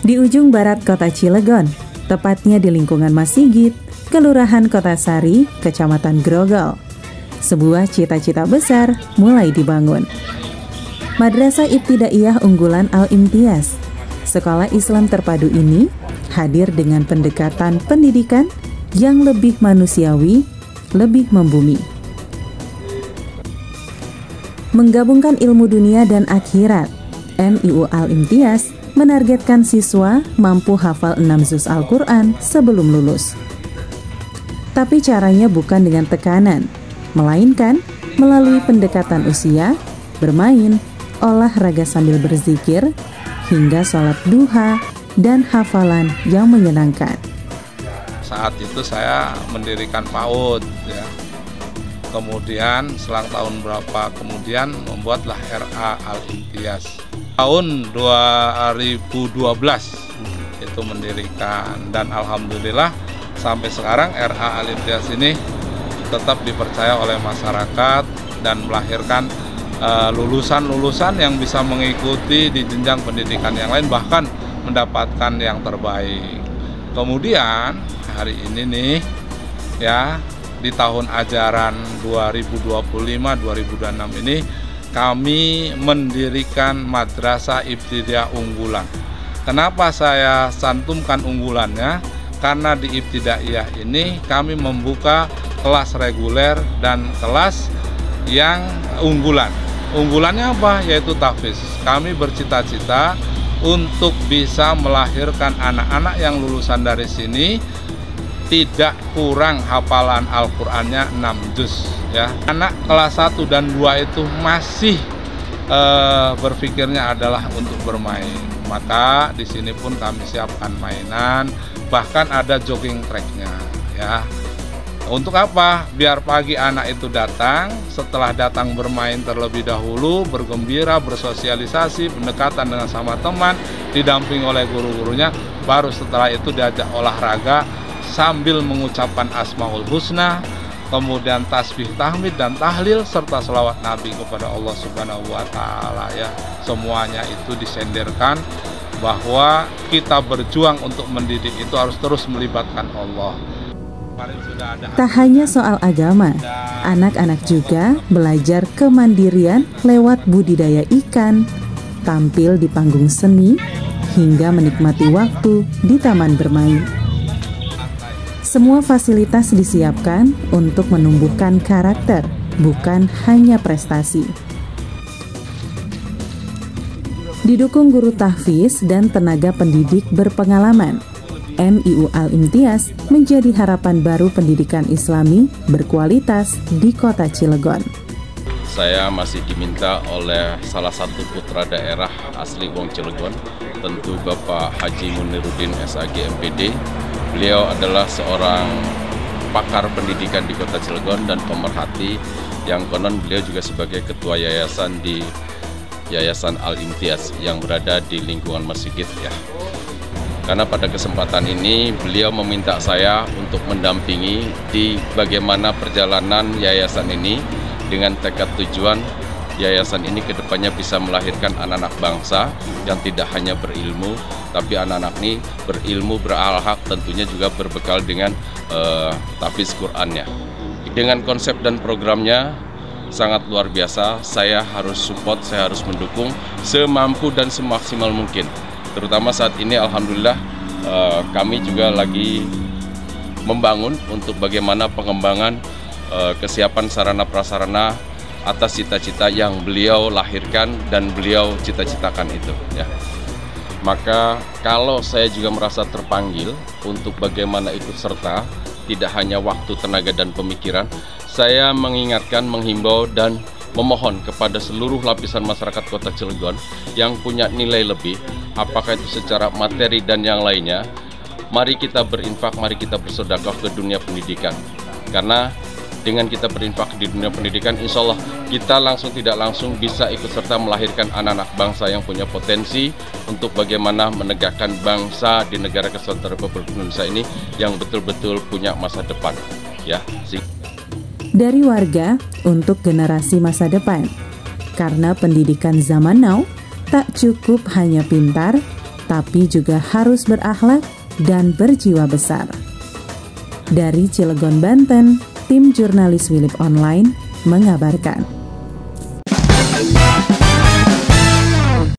Di ujung barat kota Cilegon, tepatnya di lingkungan Mas Sigit, Kelurahan Kota Sari, Kecamatan Grogol, sebuah cita-cita besar mulai dibangun. Madrasah Ibtidaiyah Unggulan Al-Imtiaz, sekolah Islam terpadu ini hadir dengan pendekatan pendidikan yang lebih manusiawi, lebih membumi. Menggabungkan ilmu dunia dan akhirat, MIU Al-Imtiaz menargetkan siswa mampu hafal 6 juz Al-Quran sebelum lulus. Tapi caranya bukan dengan tekanan, melainkan melalui pendekatan usia, bermain, olahraga sambil berzikir, hingga sholat duha dan hafalan yang menyenangkan. Saat itu saya mendirikan PAUD, ya. Kemudian selang tahun berapa kemudian membuatlah RA Al-Imtiaz. Tahun 2012 itu mendirikan, dan alhamdulillah sampai sekarang RA Al-Imtiaz ini tetap dipercaya oleh masyarakat dan melahirkan lulusan-lulusan yang bisa mengikuti di jenjang pendidikan yang lain, bahkan mendapatkan yang terbaik. Kemudian hari ini nih ya, di tahun ajaran 2025-2026 ini kami mendirikan Madrasah Ibtidaiyah Unggulan. Kenapa saya santumkan unggulannya? Karena di Ibtidaiyah ini kami membuka kelas reguler dan kelas yang unggulan. Unggulannya apa? Yaitu tahfiz. Kami bercita-cita untuk bisa melahirkan anak-anak yang lulusan dari sini tidak kurang hafalan Al-Qur'annya 6 juz, ya. Anak kelas 1 dan 2 itu masih berpikirnya adalah untuk bermain. Maka di sini pun kami siapkan mainan, bahkan ada jogging tracknya, ya. Untuk apa? Biar pagi anak itu datang, setelah datang bermain terlebih dahulu, bergembira, bersosialisasi, pendekatan dengan sama teman, didampingi oleh guru-gurunya, baru setelah itu diajak olahraga sambil mengucapkan Asmaul Husna, kemudian tasbih, tahmid, dan tahlil, serta selawat Nabi kepada Allah Subhanahu wa Ta'ala, ya. Semuanya itu disenderkan bahwa kita berjuang untuk mendidik itu harus terus melibatkan Allah. Tak hanya soal agama, anak-anak juga belajar kemandirian lewat budidaya ikan, tampil di panggung seni, hingga menikmati waktu di taman bermain. Semua fasilitas disiapkan untuk menumbuhkan karakter, bukan hanya prestasi. Didukung guru tahfiz dan tenaga pendidik berpengalaman, MIU Al-Imtiaz menjadi harapan baru pendidikan Islami berkualitas di kota Cilegon. Saya masih diminta oleh salah satu putra daerah asli Wong Cilegon, tentu Bapak Haji Muniruddin SAG MPD. Beliau adalah seorang pakar pendidikan di kota Cilegon dan pemerhati, yang konon beliau juga sebagai ketua yayasan di Yayasan Al-Imtiaz yang berada di lingkungan Mas Sigit, ya. Karena pada kesempatan ini beliau meminta saya untuk mendampingi di bagaimana perjalanan yayasan ini dengan tekad tujuan yayasan ini kedepannya bisa melahirkan anak-anak bangsa yang tidak hanya berilmu, tapi anak-anak ini berilmu, berakhlak, tentunya juga berbekal dengan tahfiz Qur'annya. Dengan konsep dan programnya sangat luar biasa, saya harus support, saya harus mendukung semampu dan semaksimal mungkin. Terutama saat ini alhamdulillah kami juga lagi membangun untuk bagaimana pengembangan kesiapan sarana prasarana atas cita-cita yang beliau lahirkan dan beliau cita-citakan itu, ya. Maka kalau saya juga merasa terpanggil untuk bagaimana ikut serta, tidak hanya waktu, tenaga, dan pemikiran, saya mengingatkan, menghimbau, dan memohon kepada seluruh lapisan masyarakat kota Cilegon yang punya nilai lebih, apakah itu secara materi dan yang lainnya, mari kita berinfak, mari kita bersedekah ke dunia pendidikan. Karena dengan kita berinfak di dunia pendidikan, insya Allah kita langsung tidak langsung bisa ikut serta melahirkan anak-anak bangsa yang punya potensi untuk bagaimana menegakkan bangsa di negara kesatuan Republik Indonesia ini yang betul-betul punya masa depan, ya. Dari warga untuk generasi masa depan, karena pendidikan zaman now tak cukup hanya pintar, tapi juga harus berakhlak dan berjiwa besar. Dari Cilegon, Banten, tim jurnalis Willip Online mengabarkan.